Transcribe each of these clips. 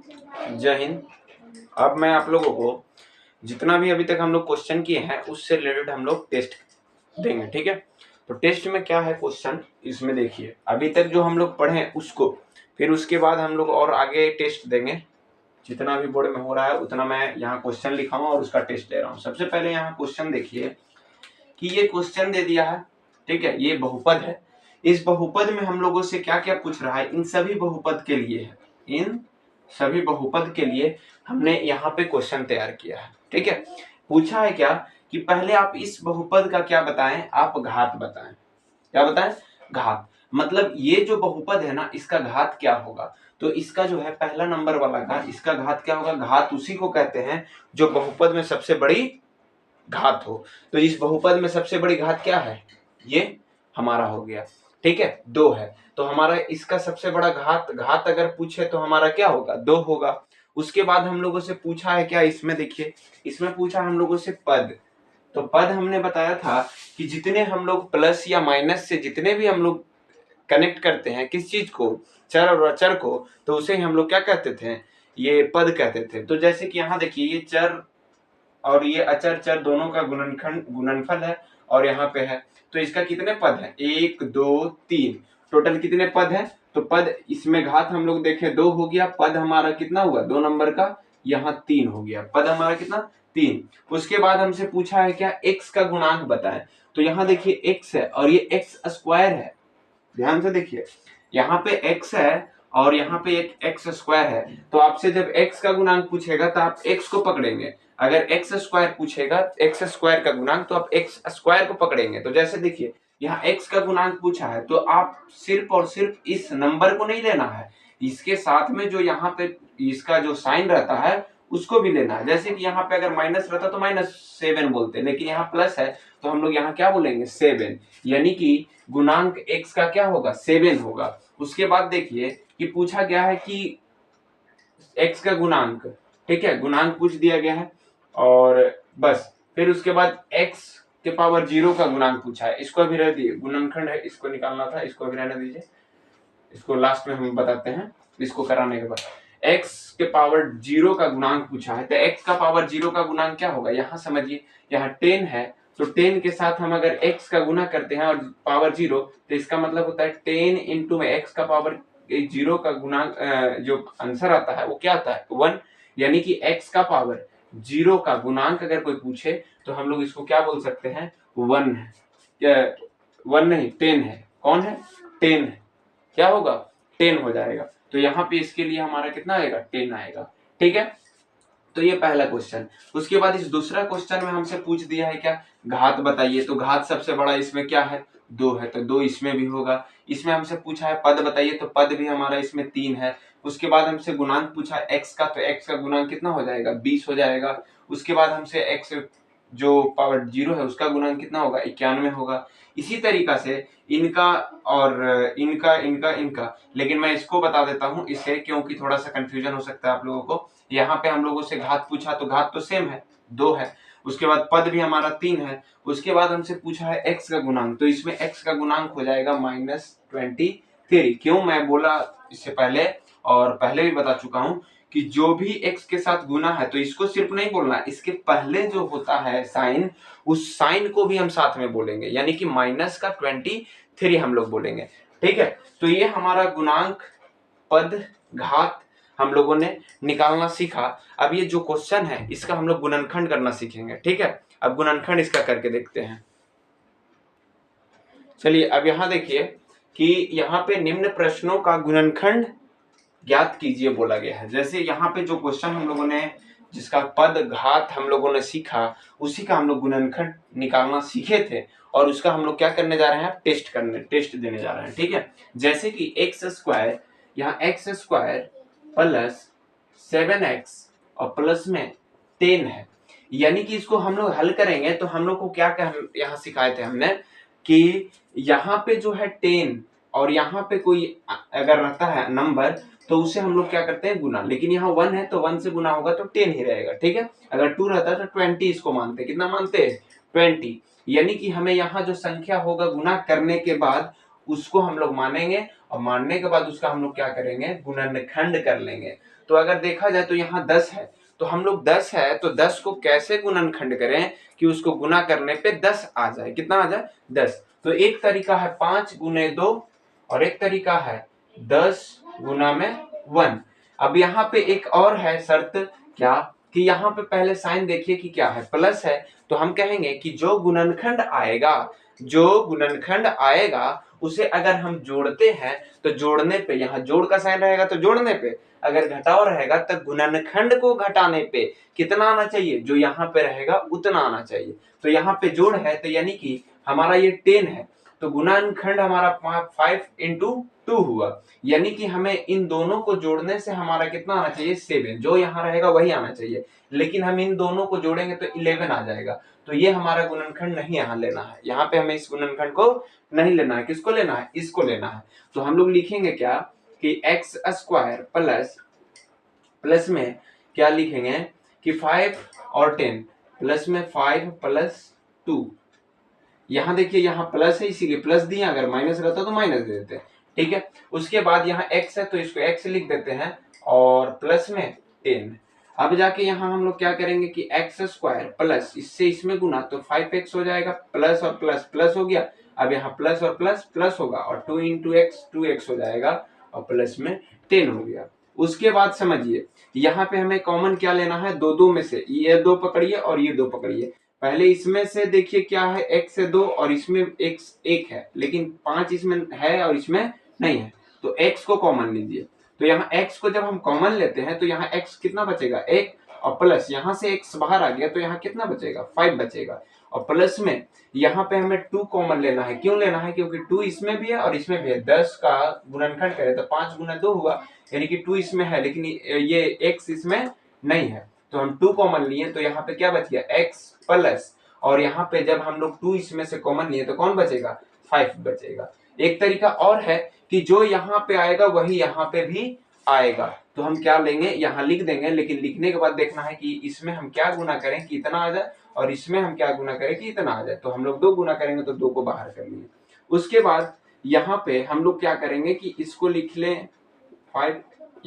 जय हिंद। अब मैं आप लोगों को जितना भी अभी तक हम लोग क्वेश्चन किए हैं उससे रिलेटेड हम लोग टेस्ट देंगे, ठीक है। तो टेस्ट में क्या है क्वेश्चन, इसमें देखिए अभी तक जो हम लोग पढ़े उसको, फिर उसके बाद हम लोग और आगे टेस्ट देंगे। जितना भी बोर्ड में हो रहा है उतना मैं यहाँ क्वेश्चन लिखा हूँ और उसका टेस्ट दे रहा हूँ। सबसे पहले यहाँ क्वेश्चन देखिए कि ये क्वेश्चन दे दिया है, ठीक है। ये बहुपद है। इस बहुपद में हम लोगों से क्या क्या पूछ रहा है, इन सभी बहुपद के लिए है, इन सभी बहुपद के लिए हमने यहाँ पे क्वेश्चन तैयार किया है, ठीक है। पूछा है क्या कि पहले आप इस बहुपद का क्या बताएं, आप घात बताएं। क्या बताएं? घात। मतलब ये जो बहुपद है ना, इसका घात क्या होगा। तो इसका जो है पहला नंबर वाला घात, इसका घात क्या होगा। घात उसी को कहते हैं जो बहुपद में सबसे बड़ी घात हो। तो इस बहुपद में सबसे बड़ी घात क्या है, ये हमारा हो गया, ठीक है। 2 है तो हमारा इसका सबसे बड़ा घात अगर पूछे तो हमारा क्या होगा, 2 होगा। उसके बाद हम लोगों से पूछा है क्या, इसमें देखिए, इसमें पूछा हम लोगों से पद। तो पद हमने बताया था कि जितने हम लोग प्लस या माइनस से जितने भी हम लोग कनेक्ट करते हैं किस चीज को, चर और अचर को, तो उसे हम लोग क्या कहते थे, ये पद कहते थे। तो जैसे कि यहाँ देखिए ये चर और ये अचर चर दोनों का गुणनफल है और यहाँ पे है। तो इसका कितने पद है, 1 2 3, टोटल कितने पद है। तो पद इसमें घात हम लोग देखें 2 हो गया, पद हमारा कितना हुआ 2 नंबर का, यहाँ 3 हो गया, पद हमारा कितना 3। उसके बाद हमसे पूछा है क्या, x का गुणांक बताएं। तो यहाँ देखिए x है और ये x स्क्वायर है, ध्यान से देखिए यहाँ पे x है और यहाँ पे एक x स्क्वायर है। तो आपसे जब x का गुणांक पूछेगा तो आप x को पकड़ेंगे। अगर x स्क्वायर पूछेगा, x स्क्वायर का गुणांक, तो आप x स्क्वायर को पकड़ेंगे। तो जैसे देखिए यहाँ x का गुणांक पूछा है तो आप सिर्फ और सिर्फ इस नंबर को नहीं लेना है, इसके साथ में जो यहाँ पे इसका जो साइन रहता है उसको भी लेना है। जैसे कि यहाँ पे अगर माइनस रहता तो -7 बोलते, लेकिन यहाँ प्लस है तो हम लोग यहाँ क्या बोलेंगे 7, यानी कि गुणांक x का क्या होगा 7 होगा। उसके बाद देखिए कि पूछा गया है कि x का गुणांक, ठीक है, गुणांक पूछ दिया गया है और बस। फिर उसके बाद x के पावर 0 का गुणांक पूछा है, इसको अभी रह दिए, गुणनखंड है इसको निकालना था, इसको अभी रहने दीजिए, इसको लास्ट में हम बताते हैं। इसको कराने के बाद x के पावर 0 का गुणांक पूछा है, तो x का पावर 0 का गुणांक क्या होगा, यहाँ समझिए, यहाँ 10 है तो 10 के साथ हम अगर x का गुना करते हैं और पावर 0, तो इसका मतलब होता है 10 इंटू में x का पावर 0 का गुणांक, जो आंसर आता है वो क्या आता है 1। यानी कि x का पावर 0 का गुणांक अगर कोई पूछे तो हम लोग इसको क्या बोल सकते हैं, 1 है, 1 नहीं 10 है। कौन है, 10 है, क्या होगा 10 हो जाएगा। तो यहाँ पे इसके लिए हमारा कितना आएगा 10 आएगा, ठीक है। तो ये पहला क्वेश्चन। उसके बाद इस दूसरा क्वेश्चन में हमसे पूछ दिया है क्या, घात बताइए। तो घात सबसे बड़ा इसमें क्या है 2 है, तो 2 इसमें भी होगा। इसमें हमसे पूछा है पद बताइए, तो पद भी हमारा इसमें 3 है। उसके बाद हमसे गुणांक पूछा है x का, तो x का गुणांक कितना हो जाएगा 20 हो जाएगा। उसके बाद हमसे x जो पावर 0 है उसका गुणांक कितना होगा 91 होगा। इसी तरीका से इनका और इनका, लेकिन मैं इसको बता देता हूं इससे, क्योंकि थोड़ा सा कंफ्यूजन हो सकता है आप लोगों को। यहाँ पे हम लोगों से घात पूछा तो घात तो सेम है 2 है। उसके बाद पद भी हमारा 3 है। उसके बाद हमसे पूछा है x का गुणांक, तो इसमें x का गुणांक हो जाएगा -23। क्यों, मैं बोला इससे पहले और पहले भी बता चुका हूं कि जो भी x के साथ गुना है तो इसको सिर्फ नहीं बोलना, इसके पहले जो होता है साइन, उस साइन को भी हम साथ में बोलेंगे, यानी कि -23 हम लोग बोलेंगे, ठीक है। तो ये हमारा गुणांक, पद, घात हम लोगों ने निकालना सीखा। अब ये जो क्वेश्चन है इसका हम लोग गुणनखंड करना सीखेंगे, ठीक है। अब गुणनखंड इसका करके देखते हैं। चलिए अब यहाँ देखिए कि यहाँ पे निम्न प्रश्नों का गुणनखंड ज्ञात कीजिए बोला गया है। जैसे यहाँ पे जो क्वेश्चन हम लोगों ने, जिसका पद घात हम लोगों ने सीखा, उसी का हम लोग गुणनखंड निकालना सीखे थे और उसका हम लोग क्या करने जा रहे हैं, टेस्ट देने जा रहे हैं, ठीक है। जैसे कि एक्स स्क्वायर, यहाँ एक्स स्क्वायर प्लस 7x और प्लस में 10 है, यानी कि इसको हम लोग हल करेंगे तो हम लोग को क्या यहाँ सिखाए थे हमने कि यहाँ पे जो है 10 और यहाँ पे कोई अगर रहता है नंबर तो उसे हम लोग क्या करते हैं गुना, लेकिन यहाँ 1 है तो 1 से गुना होगा तो 10 ही रहेगा, ठीक है। अगर 2 रहता है तो 20 इसको मानते, कितना मानते हैं 20। यानी कि हमें यहाँ जो संख्या होगा गुना करने के बाद उसको हम लोग मानेंगे और मानने के बाद उसका हम लोग क्या करेंगे, गुणनखंड कर लेंगे। तो अगर देखा जाए तो यहाँ 10 है, तो हम लोग 10 है तो 10 को कैसे गुणनखंड करें कि उसको गुना करने पे 10 आ जाए। कितना आ जाए, 10। तो एक तरीका है 5 गुने 2 और एक तरीका है 10 गुना में 1। अब यहाँ पे एक और है शर्त, क्या कि यहाँ पे पहले साइन देखिए कि क्या है, प्लस है। तो हम कहेंगे कि जो गुणनखंड आएगा उसे अगर हम जोड़ते हैं तो जोड़ने पे यहाँ जोड़ का साइन रहेगा तो जोड़ने पे, अगर घटाव रहेगा तो गुणनखंड को घटाने पे कितना आना चाहिए, जो यहाँ पे रहेगा उतना आना चाहिए। तो यहाँ पे जोड़ है तो यानी कि हमारा ये 10 है, तो गुणनखंड हमारा 5 इंटू 2 हुआ, यानी कि हमें इन दोनों को जोड़ने से हमारा कितना आना चाहिए, 7। जो यहाँ रहेगा वही आना चाहिए, लेकिन हम इन दोनों को जोड़ेंगे तो 11 आ जाएगा। तो ये हमारा गुणनखंड नहीं यहाँ लेना है, यहाँ पे हमें इस गुणनखंड को नहीं लेना है। किसको लेना है, इसको लेना है। तो हम लोग लिखेंगे क्या कि एक्स स्क्वायर प्लस में क्या लिखेंगे कि 5 और 10 प्लस में 5 प्लस 2। यहाँ देखिए यहाँ प्लस है इसीलिए प्लस दिया, अगर माइनस रहता तो माइनस दे देते, ठीक है। उसके बाद यहाँ x है तो इसको x लिख देते हैं और प्लस में 10। अब जाके यहाँ हम लोग क्या करेंगे कि एक्स स्क्वायर प्लस इससे इसमें गुना तो 5x हो जाएगा, प्लस और प्लस प्लस हो गया। अब यहाँ प्लस और प्लस प्लस होगा और 2 इंटू एक्स 2x हो जाएगा और प्लस में 10 हो गया। उसके बाद समझिए यहाँ पे हमें कॉमन क्या लेना है, दो में से ये 2 पकड़िए और ये 2 पकड़िए। पहले इसमें से देखिए क्या है, x से 2 और इसमें x 1 है, लेकिन 5 इसमें है और इसमें नहीं है, तो x को कॉमन लीजिए। तो यहाँ x को जब हम कॉमन लेते हैं तो यहाँ x कितना बचेगा, 1, और प्लस यहाँ से x बाहर आ गया तो यहाँ कितना बचेगा, 5 बचेगा। और प्लस में यहाँ पे हमें 2 कॉमन लेना है। क्यों लेना है, क्योंकि 2 इसमें भी है और इसमें भी है। 10 का गुणनखंड करें तो 5 गुना 2 हुआ, यानी कि 2 इसमें है लेकिन ये x इसमें नहीं है, तो हम 2 कॉमन लिए तो यहाँ पे क्या बच गया, x प्लस, और यहाँ पे जब हम लोग 2 इसमें से कॉमन लिए तो कौन बचेगा, 5 बचेगा। एक तरीका और है कि जो यहाँ पे आएगा वही यहाँ पे भी आएगा, तो हम क्या लेंगे, यहाँ लिख देंगे, लेकिन लिखने के बाद देखना है कि इसमें हम क्या गुना करें कि इतना आ जाए और इसमें हम क्या गुना करें कि इतना आ जाए। तो हम लोग 2 गुना करेंगे तो 2 को बाहर कर लिए। उसके बाद यहाँ पे हम लोग क्या करेंगे कि इसको लिख लें 5,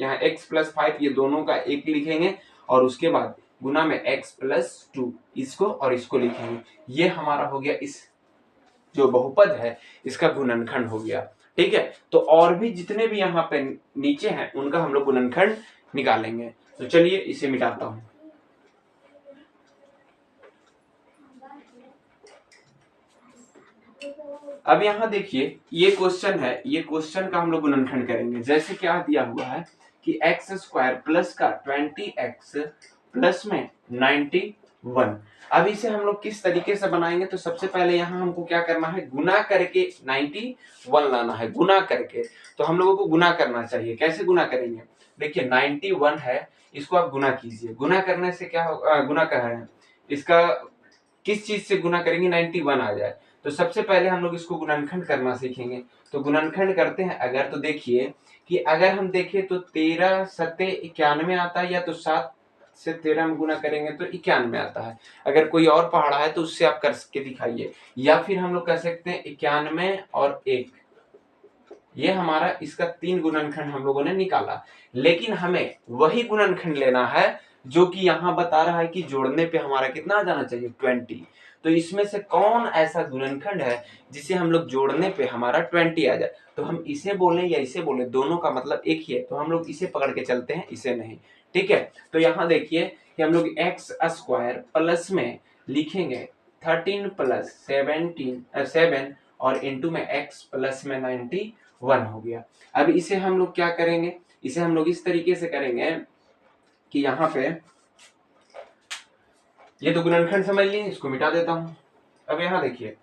यहाँ x प्लस 5 ये दोनों का एक लिखेंगे और उसके बाद गुना में x प्लस 2 इसको और इसको लिखेंगे। ये हमारा हो गया, इस जो बहुपद है इसका गुणनखंड हो गया, ठीक है। तो और भी जितने भी यहाँ पे नीचे हैं उनका हम लोग गुणनखंड निकालेंगे। तो चलिए इसे मिटाता हूं। अब यहाँ देखिए ये क्वेश्चन है, ये क्वेश्चन का हम लोग गुणनखंड करेंगे। जैसे क्या दिया हुआ है कि एक्स स्क्वायर प्लस का 20x प्लस में 91। अब इसे हम लोग किस तरीके से बनाएंगे, तो सबसे पहले यहाँ हमको क्या करना है, गुना करके 91 लाना है, गुना करके। तो हम लोगों को गुना करना चाहिए। कैसे गुना करेंगे, देखिए 91 है, इसको आप गुना कीजिए। गुना करने से क्या होगा, गुना कर रहे हैं, इसका किस चीज से गुना करेंगे, 91 आ जाए। तो सबसे पहले हम लोग इसको गुणनखंड करना सीखेंगे। तो गुणनखंड करते हैं अगर, तो देखिए कि अगर हम देखें तो 13 सत्ते 91 आता है, या तो 7 से 13 में गुना करेंगे तो 91 आता है। अगर कोई और पहाड़ा है तो उससे आप करके दिखाइए, या फिर हम लोग कर सकते हैं 91 और 1। ये हमारा इसका 3 गुणनखंड हम लोगों ने निकाला, लेकिन हमें वही गुणनखंड लेना है जो कि यहाँ बता रहा है कि जोड़ने पे हमारा कितना आ जाना चाहिए, 20। तो इसमें से कौन ऐसा गुणनखंड है जिसे हम लोग जोड़ने पे हमारा 20 आ जाए। तो हम इसे बोले या इसे बोले, दोनों का मतलब एक ही है, तो हम लोग इसे पकड़ के चलते हैं, इसे नहीं, ठीक है। तो यहाँ देखिए कि हम लोग एक्स स्क्वायर प्लस में लिखेंगे 13 प्लस 7 और इंटू में x प्लस में 91 हो गया। अब इसे हम लोग क्या करेंगे, इसे हम लोग इस तरीके से करेंगे कि यहाँ पे ये तो गुणनखंड समझ लिए, इसको मिटा देता हूँ। अब यहाँ देखिए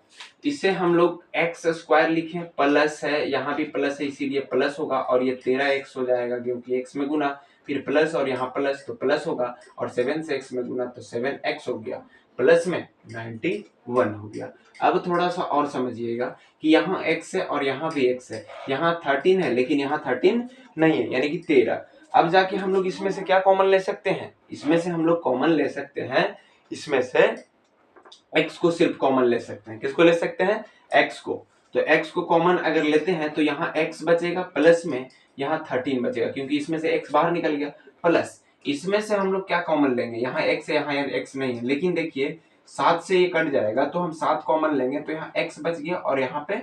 इसे हम लोग एक्स स्क्वायर लिखें, प्लस है, यहाँ भी प्लस है इसीलिए प्लस होगा, और ये 13x हो जाएगा क्योंकि x में गुना, फिर प्लस और यहाँ प्लस तो प्लस होगा, और 7 से x में गुना तो 7x हो गया, प्लस में 91 हो गया। अब थोड़ा सा और समझिएगा कि यहाँ x है और यहाँ भी x है, यहाँ 13 है लेकिन यहाँ 13 नहीं है, यानी कि 13। अब जाके हम लोग इसमें से क्या कॉमन ले सकते हैं, इसमें से हम लोग कॉमन ले सकते हैं, इसमें से x को सिर्फ कॉमन ले सकते हैं। किसको ले सकते हैं, x को। तो x को कॉमन अगर लेते हैं तो यहाँ x बचेगा प्लस में यहाँ 13 बचेगा, क्योंकि इसमें से x बाहर निकल गया, प्लस इसमें से हम लोग क्या कॉमन लेंगे, यहाँ x है यहाँ x नहीं है, लेकिन देखिए 7 से ये कट जाएगा तो हम 7 कॉमन लेंगे तो यहाँ x बच गया और यहाँ पे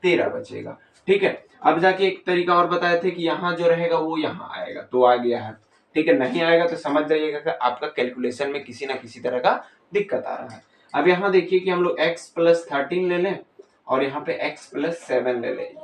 13 बचेगा। ठीक है, अब जाके एक तरीका और बताए थे कि यहाँ जो रहेगा वो यहाँ आएगा, तो आ गया है। ठीक है, नहीं आएगा तो समझ जाइएगा कि आपका कैलकुलेशन में किसी ना किसी तरह का दिक्कत आ रहा है। अब यहाँ देखिए कि हम लोग x प्लस 13 ले लें और यहाँ पे x प्लस 7 ले लें,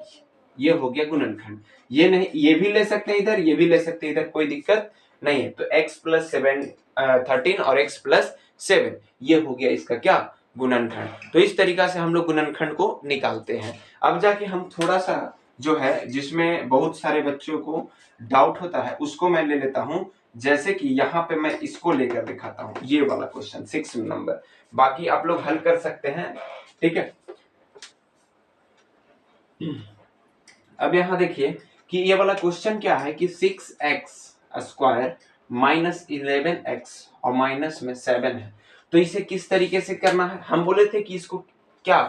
ये हो गया गुणनखंड। ये नहीं, ये भी ले सकते हैं इधर, ये भी ले सकते हैं इधर, कोई दिक्कत नहीं है। तो x प्लस 13 और x प्लस 7 ये हो गया इसका क्या, गुणनखंड। तो इस तरीका से हम लोग गुणनखंड को निकालते हैं। अब जाके हम थोड़ा सा जो है जिसमें बहुत सारे बच्चों को डाउट होता है उसको मैं ले लेता हूं, जैसे कि यहाँ पे मैं इसको लेकर दिखाता हूँ, ये वाला क्वेश्चन 6 नंबर, बाकी आप लोग हल कर सकते हैं। ठीक है, अब यहाँ देखिए कि ये वाला क्वेश्चन क्या है कि 6x स्क्वायर माइनस 11x और माइनस में 7 है, तो इसे किस तरीके से करना है। हम बोले थे कि इसको क्या,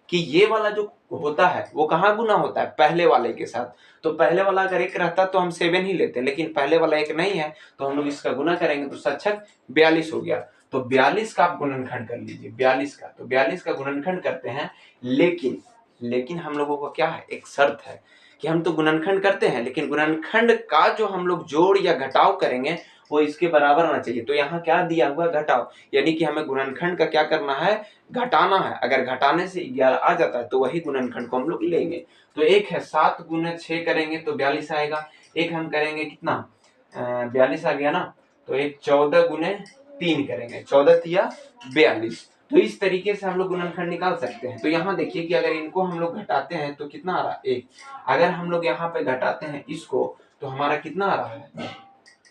कि ये वाला जो होता है वो कहाँ गुना होता है, पहले वाले के साथ। तो पहले वाला अगर एक रहता तो हम 7 ही लेते, लेकिन पहले वाला एक नहीं है तो हम लोग इसका गुना करेंगे तो 7 42 हो गया। तो 42 का आप गुणनखंड कर लीजिए, 42 का, तो 42 का गुणनखंड करते हैं। लेकिन हम लोगों को क्या है, एक शर्त है कि हम तो गुणनखंड करते हैं, लेकिन गुणनखंड का जो हम लोग जोड़ या घटाव करेंगे वो इसके बराबर आना चाहिए। तो यहाँ क्या दिया हुआ, घटाव, यानी कि हमें गुणनखंड का क्या करना है, घटाना है। अगर घटाने से 11 आ जाता है तो वही गुणनखंड को हम लोग लेंगे। तो एक है 7 गुने 6 करेंगे तो 42 आएगा, एक हम करेंगे कितना 42 आ गया ना, तो एक 14 गुने 3 करेंगे, 14 या 42। तो इस तरीके से हम लोग गुणनखंड निकाल सकते हैं। तो यहाँ देखिए कि अगर इनको हम लोग घटाते हैं तो कितना आ रहा है, 1। अगर हम लोग यहाँ पे घटाते हैं इसको तो हमारा कितना आ रहा है,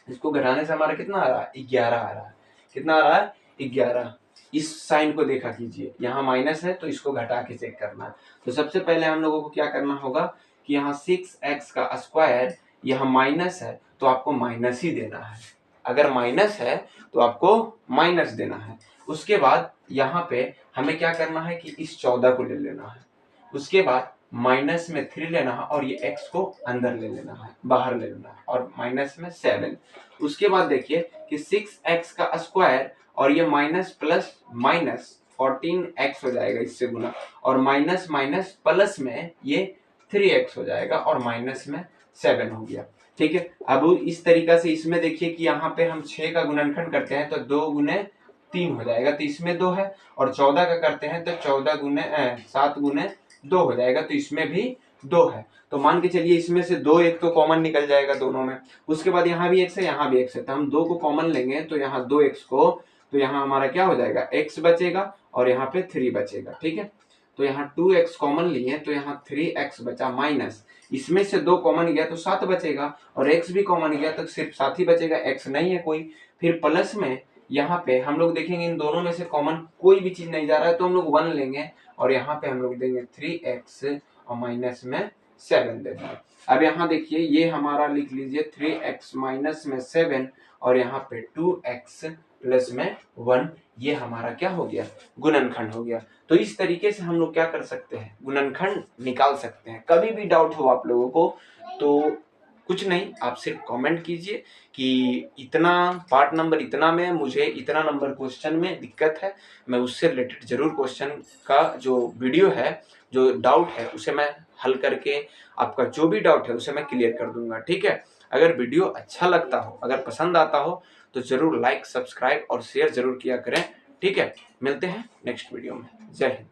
इसको घटाने से हमारा कितना आ रहा है, 11 आ रहा है। कितना आ रहा है, 11। इस साइन को देखा कीजिए, यहाँ माइनस है तो इसको घटा के चेक करना है। तो सबसे पहले हम लोगों को क्या करना होगा कि यहाँ 6x का स्क्वायर, यहाँ माइनस है तो आपको माइनस ही देना है। अगर माइनस है तो आपको माइनस देना है। उसके बाद यहाँ पे हमें क्या करना है कि इस 14 को ले लेना है, उसके बाद माइनस में 3 लेना है और ये x को अंदर ले लेना है, बाहर ले लेना है, और माइनस में 7। उसके बाद देखिए कि 6x का स्क्वायर और ये माइनस प्लस माइनस 14x हो जाएगा इससे गुना, और माइनस माइनस प्लस में ये 3x हो जाएगा और माइनस में 7 हो गया। ठीक है, अब इस तरीका से इसमें देखिए कि यहाँ पे हम 6 का गुणनखंड करते हैं तो 2 गुने 3 हो जाएगा, तो इसमें 2 है, और 14 का करते हैं तो 7 गुने 2 हो जाएगा, तो इसमें भी 2 है। तो मान के चलिए इसमें से 2 एक तो कॉमन निकल जाएगा दोनों में। उसके बाद यहाँ भी x है, यहाँ भी x है, तो हम 2 को कॉमन लेंगे तो यहाँ 2x को, तो यहाँ हमारा क्या हो जाएगा, x बचेगा और यहाँ पे 3 बचेगा। ठीक है, तो यहाँ 2x कॉमन लिए तो यहाँ 3x बचा, माइनस इसमें से 2 कॉमन गया तो 7 बचेगा, और x भी कॉमन गया तो सिर्फ 7 ही बचेगा, x नहीं है कोई। फिर प्लस में यहाँ पे हम लोग देखेंगे इन दोनों में से कॉमन कोई भी चीज नहीं जा रहा है तो हम लोग 1 लेंगे, और यहाँ पे हम लोग देंगे 3x और माइनस में 7 दे देंगे। अब यहाँ देखिए ये हमारा लिख लीजिए 3x माइनस में 7 और यहाँ पे 2x प्लस में 1, ये हमारा क्या हो गया, गुणनखंड हो गया। तो इस तरीके से हम लोग क्या कर सकते हैं, गुणनखंड निकाल सकते हैं। कभी भी डाउट हो आप लोगों को तो कुछ नहीं, आप सिर्फ कमेंट कीजिए कि इतना पार्ट नंबर इतना में मुझे इतना नंबर क्वेश्चन में दिक्कत है, मैं उससे रिलेटेड जरूर क्वेश्चन का जो वीडियो है, जो डाउट है उसे मैं हल करके आपका जो भी डाउट है उसे मैं क्लियर कर दूंगा। ठीक है, अगर वीडियो अच्छा लगता हो, अगर पसंद आता हो तो जरूर लाइक, सब्सक्राइब और शेयर जरूर किया करें। ठीक है, मिलते हैं नेक्स्ट वीडियो में। जय हिंद।